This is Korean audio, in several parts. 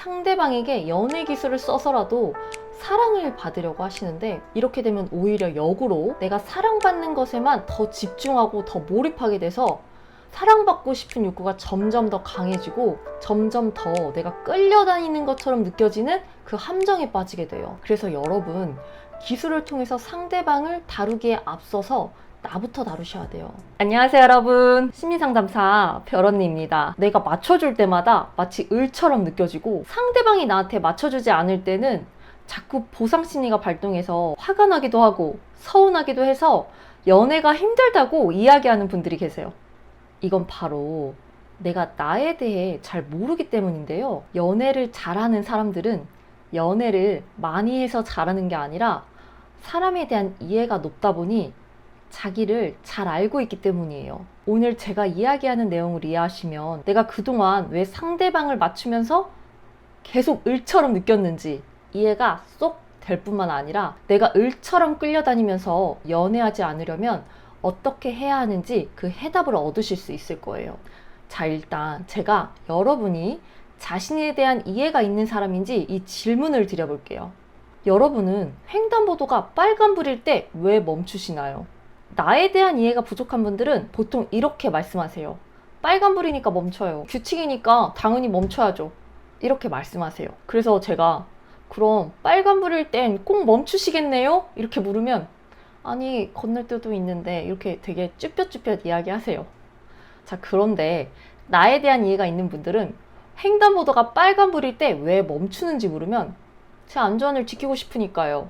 상대방에게 연애 기술을 써서라도 사랑을 받으려고 하시는데, 이렇게 되면 오히려 역으로 내가 사랑받는 것에만 더 집중하고 더 몰입하게 돼서 사랑받고 싶은 욕구가 점점 더 강해지고 점점 더 내가 끌려다니는 것처럼 느껴지는 그 함정에 빠지게 돼요. 그래서 여러분, 기술을 통해서 상대방을 다루기에 앞서서 나부터 다루셔야 돼요. 안녕하세요 여러분, 심리상담사 별언니입니다. 내가 맞춰줄 때마다 마치 을처럼 느껴지고, 상대방이 나한테 맞춰주지 않을 때는 자꾸 보상심리가 발동해서 화가 나기도 하고 서운하기도 해서 연애가 힘들다고 이야기하는 분들이 계세요. 이건 바로 내가 나에 대해 잘 모르기 때문인데요. 연애를 잘하는 사람들은 연애를 많이 해서 잘하는 게 아니라 사람에 대한 이해가 높다 보니 자기를 잘 알고 있기 때문이에요. 오늘 제가 이야기하는 내용을 이해하시면 내가 그동안 왜 상대방을 맞추면서 계속 을처럼 느꼈는지 이해가 쏙 될 뿐만 아니라, 내가 을처럼 끌려다니면서 연애하지 않으려면 어떻게 해야 하는지 그 해답을 얻으실 수 있을 거예요. 자, 일단 제가 여러분이 자신에 대한 이해가 있는 사람인지 이 질문을 드려볼게요. 여러분은 횡단보도가 빨간불일 때 왜 멈추시나요? 나에 대한 이해가 부족한 분들은 보통 이렇게 말씀하세요. 빨간불이니까 멈춰요. 규칙이니까 당연히 멈춰야죠. 이렇게 말씀하세요. 그래서 제가 그럼 빨간불일 땐 꼭 멈추시겠네요? 이렇게 물으면 아니, 건널 때도 있는데, 이렇게 되게 쭈뼛쭈뼛 이야기하세요. 자, 그런데 나에 대한 이해가 있는 분들은 횡단보도가 빨간불일 때 왜 멈추는지 물으면 제 안전을 지키고 싶으니까요.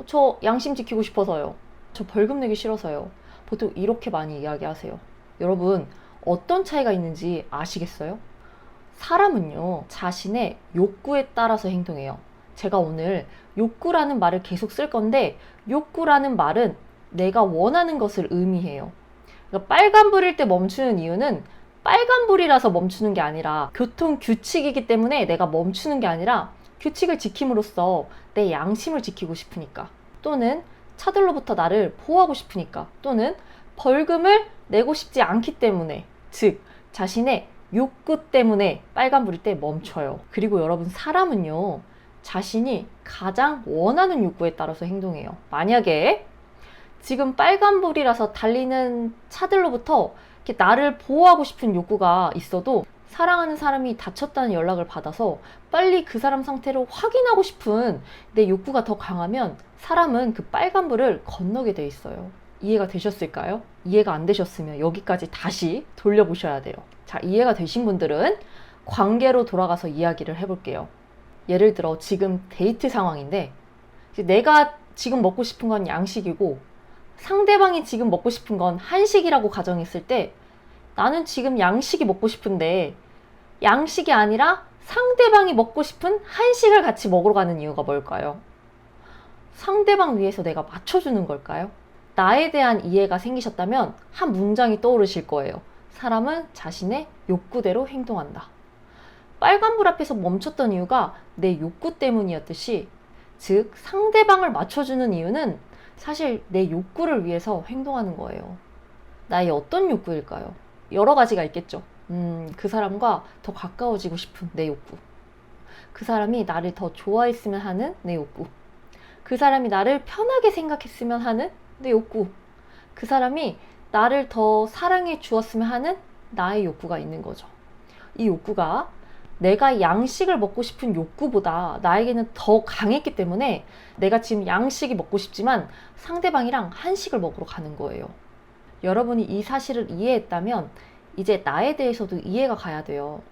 저 양심 지키고 싶어서요. 저 벌금 내기 싫어서요. 보통 이렇게 많이 이야기하세요. 여러분, 어떤 차이가 있는지 아시겠어요? 사람은요, 자신의 욕구에 따라서 행동해요. 제가 오늘 욕구라는 말을 계속 쓸 건데, 욕구라는 말은 내가 원하는 것을 의미해요. 그러니까 빨간불일 때 멈추는 이유는 빨간불이라서 멈추는 게 아니라 교통 규칙이기 때문에 내가 멈추는 게 아니라 규칙을 지킴으로써 내 양심을 지키고 싶으니까, 또는 차들로부터 나를 보호하고 싶으니까, 또는 벌금을 내고 싶지 않기 때문에, 즉 자신의 욕구 때문에 빨간불일 때 멈춰요. 그리고 여러분, 사람은요, 자신이 가장 원하는 욕구에 따라서 행동해요. 만약에 지금 빨간불이라서 달리는 차들로부터 이렇게 나를 보호하고 싶은 욕구가 있어도 사랑하는 사람이 다쳤다는 연락을 받아서 빨리 그 사람 상태를 확인하고 싶은 내 욕구가 더 강하면 사람은 그 빨간불을 건너게 돼 있어요. 이해가 되셨을까요? 이해가 안 되셨으면 여기까지 다시 돌려보셔야 돼요. 자, 이해가 되신 분들은 관계로 돌아가서 이야기를 해볼게요. 예를 들어 지금 데이트 상황인데, 내가 지금 먹고 싶은 건 양식이고 상대방이 지금 먹고 싶은 건 한식이라고 가정했을 때, 나는 지금 양식이 먹고 싶은데 양식이 아니라 상대방이 먹고 싶은 한식을 같이 먹으러 가는 이유가 뭘까요? 상대방 위해서 내가 맞춰주는 걸까요? 나에 대한 이해가 생기셨다면 한 문장이 떠오르실 거예요. 사람은 자신의 욕구대로 행동한다. 빨간불 앞에서 멈췄던 이유가 내 욕구 때문이었듯이, 즉 상대방을 맞춰주는 이유는 사실 내 욕구를 위해서 행동하는 거예요. 나의 어떤 욕구일까요? 여러 가지가 있겠죠. 그 사람과 더 가까워지고 싶은 내 욕구, 그 사람이 나를 더 좋아했으면 하는 내 욕구, 그 사람이 나를 편하게 생각했으면 하는 내 욕구, 그 사람이 나를 더 사랑해 주었으면 하는 나의 욕구가 있는 거죠. 이 욕구가 내가 양식을 먹고 싶은 욕구보다 나에게는 더 강했기 때문에 내가 지금 양식이 먹고 싶지만 상대방이랑 한식을 먹으러 가는 거예요. 여러분이 이 사실을 이해했다면 이제 나에 대해서도 이해가 가야 돼요.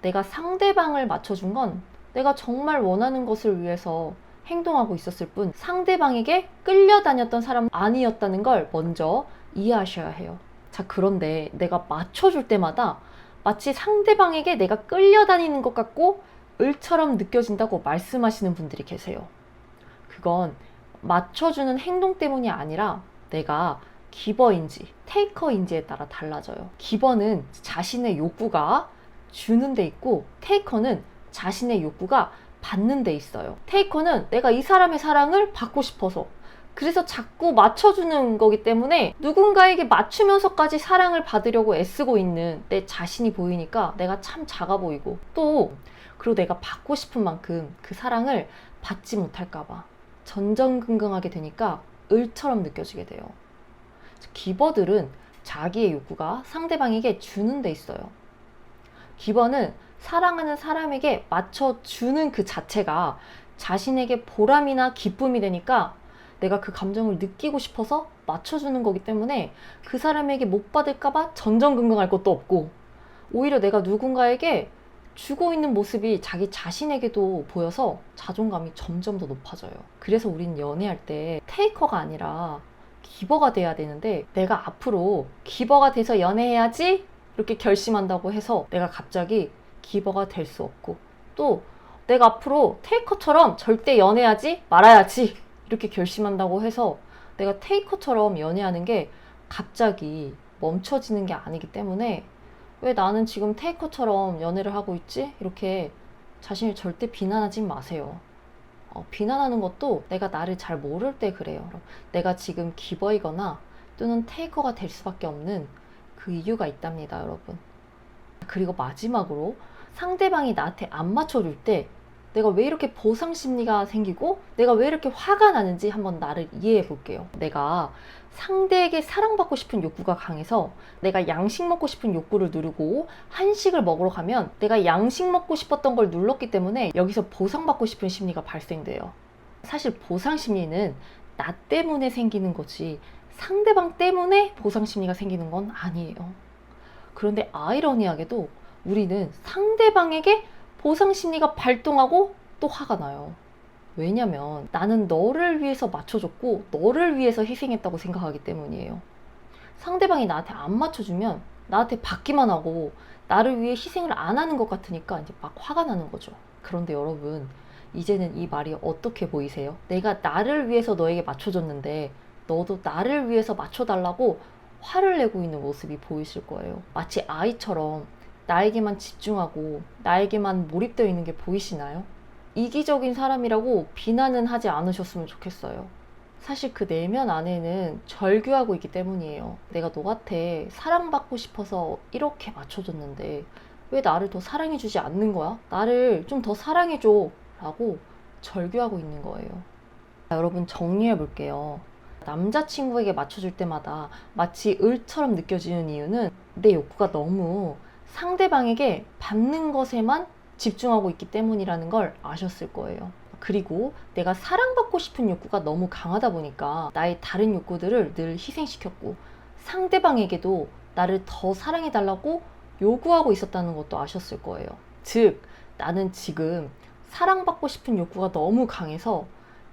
내가 상대방을 맞춰준 건 내가 정말 원하는 것을 위해서 행동하고 있었을 뿐, 상대방에게 끌려다녔던 사람은 아니었다는 걸 먼저 이해하셔야 해요. 자, 그런데 내가 맞춰줄 때마다 마치 상대방에게 내가 끌려다니는 것 같고 을처럼 느껴진다고 말씀하시는 분들이 계세요. 그건 맞춰주는 행동 때문이 아니라 내가 기버인지 테이커인지에 따라 달라져요. 기버는 자신의 욕구가 주는 데 있고, 테이커는 자신의 욕구가 받는 데 있어요. 테이커는 내가 이 사람의 사랑을 받고 싶어서, 그래서 자꾸 맞춰주는 거기 때문에 누군가에게 맞추면서까지 사랑을 받으려고 애쓰고 있는 내 자신이 보이니까 내가 참 작아 보이고, 또 그리고 내가 받고 싶은 만큼 그 사랑을 받지 못할까봐 전전긍긍하게 되니까 을처럼 느껴지게 돼요. 기버들은 자기의 욕구가 상대방에게 주는 데 있어요. 기버는 사랑하는 사람에게 맞춰주는 그 자체가 자신에게 보람이나 기쁨이 되니까 내가 그 감정을 느끼고 싶어서 맞춰주는 거기 때문에 그 사람에게 못 받을까봐 전전긍긍할 것도 없고, 오히려 내가 누군가에게 주고 있는 모습이 자기 자신에게도 보여서 자존감이 점점 더 높아져요. 그래서 우린 연애할 때 테이커가 아니라 기버가 돼야 되는데, 내가 앞으로 기버가 돼서 연애해야지 이렇게 결심한다고 해서 내가 갑자기 기버가 될 수 없고, 또 내가 앞으로 테이커처럼 절대 연애하지 말아야지 이렇게 결심한다고 해서 내가 테이커처럼 연애하는 게 갑자기 멈춰지는 게 아니기 때문에, 왜 나는 지금 테이커처럼 연애를 하고 있지? 이렇게 자신을 절대 비난하지 마세요. 비난하는 것도 내가 나를 잘 모를 때 그래요. 내가 지금 기버이거나 또는 테이커가 될 수밖에 없는 그 이유가 있답니다, 여러분. 그리고 마지막으로, 상대방이 나한테 안 맞춰줄 때 내가 왜 이렇게 보상 심리가 생기고 내가 왜 이렇게 화가 나는지 한번 나를 이해해 볼게요. 내가 상대에게 사랑받고 싶은 욕구가 강해서 내가 양식 먹고 싶은 욕구를 누르고 한식을 먹으러 가면 내가 양식 먹고 싶었던 걸 눌렀기 때문에 여기서 보상받고 싶은 심리가 발생돼요. 사실 보상 심리는 나 때문에 생기는 거지 상대방 때문에 보상 심리가 생기는 건 아니에요. 그런데 아이러니하게도 우리는 상대방에게 보상 심리가 발동하고 또 화가 나요. 왜냐면 나는 너를 위해서 맞춰줬고 너를 위해서 희생했다고 생각하기 때문이에요. 상대방이 나한테 안 맞춰주면 나한테 받기만 하고 나를 위해 희생을 안 하는 것 같으니까 이제 막 화가 나는 거죠. 그런데 여러분, 이제는 이 말이 어떻게 보이세요? 내가 나를 위해서 너에게 맞춰줬는데 너도 나를 위해서 맞춰달라고 화를 내고 있는 모습이 보이실 거예요. 마치 아이처럼 나에게만 집중하고 나에게만 몰입되어 있는 게 보이시나요? 이기적인 사람이라고 비난은 하지 않으셨으면 좋겠어요. 사실 그 내면 안에는 절규하고 있기 때문이에요. 내가 너한테 사랑받고 싶어서 이렇게 맞춰줬는데 왜 나를 더 사랑해주지 않는 거야? 나를 좀 더 사랑해줘 라고 절규하고 있는 거예요. 자, 여러분 정리해 볼게요. 남자친구에게 맞춰줄 때마다 마치 을처럼 느껴지는 이유는 내 욕구가 너무 상대방에게 받는 것에만 집중하고 있기 때문이라는 걸 아셨을 거예요. 그리고 내가 사랑받고 싶은 욕구가 너무 강하다 보니까 나의 다른 욕구들을 늘 희생시켰고 상대방에게도 나를 더 사랑해달라고 요구하고 있었다는 것도 아셨을 거예요. 즉, 나는 지금 사랑받고 싶은 욕구가 너무 강해서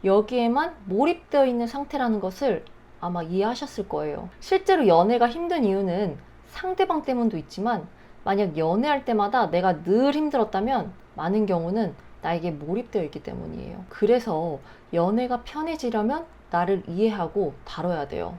여기에만 몰입되어 있는 상태라는 것을 아마 이해하셨을 거예요. 실제로 연애가 힘든 이유는 상대방 때문도 있지만, 만약 연애할 때마다 내가 늘 힘들었다면 많은 경우는 나에게 몰입되어 있기 때문이에요. 그래서 연애가 편해지려면 나를 이해하고 다뤄야 돼요.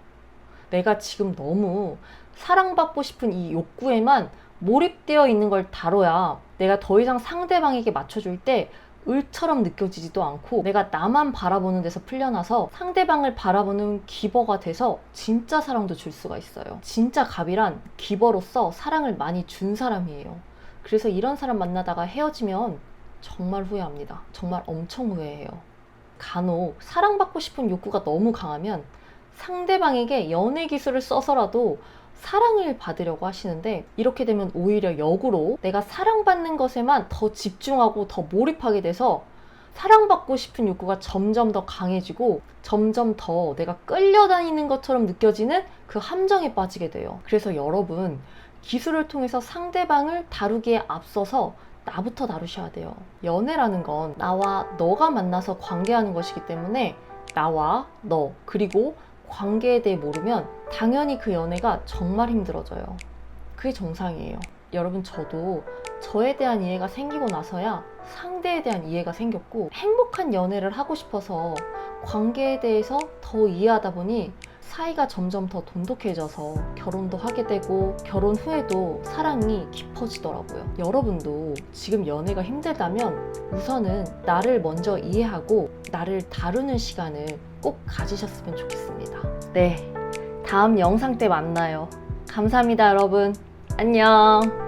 내가 지금 너무 사랑받고 싶은 이 욕구에만 몰입되어 있는 걸 다뤄야 내가 더 이상 상대방에게 맞춰줄 때 을처럼 느껴지지도 않고 내가 나만 바라보는 데서 풀려나서 상대방을 바라보는 기버가 돼서 진짜 사랑도 줄 수가 있어요. 진짜 갑이란 기버로서 사랑을 많이 준 사람이에요. 그래서 이런 사람 만나다가 헤어지면 정말 후회합니다. 정말 엄청 후회해요. 간혹 사랑받고 싶은 욕구가 너무 강하면 상대방에게 연애 기술을 써서라도 사랑을 받으려고 하시는데, 이렇게 되면 오히려 역으로 내가 사랑받는 것에만 더 집중하고 더 몰입하게 돼서 사랑받고 싶은 욕구가 점점 더 강해지고 점점 더 내가 끌려다니는 것처럼 느껴지는 그 함정에 빠지게 돼요. 그래서 여러분, 기술을 통해서 상대방을 다루기에 앞서서 나부터 다루셔야 돼요. 연애라는 건 나와 너가 만나서 관계하는 것이기 때문에 나와 너, 그리고 관계에 대해 모르면 당연히 그 연애가 정말 힘들어져요. 그게 정상이에요. 여러분, 저도 저에 대한 이해가 생기고 나서야 상대에 대한 이해가 생겼고, 행복한 연애를 하고 싶어서 관계에 대해서 더 이해하다 보니 사이가 점점 더 돈독해져서 결혼도 하게 되고 결혼 후에도 사랑이 깊어지더라고요. 여러분도 지금 연애가 힘들다면 우선은 나를 먼저 이해하고 나를 다루는 시간을 꼭 가지셨으면 좋겠습니다. 네, 다음 영상 때 만나요. 감사합니다, 여러분. 안녕.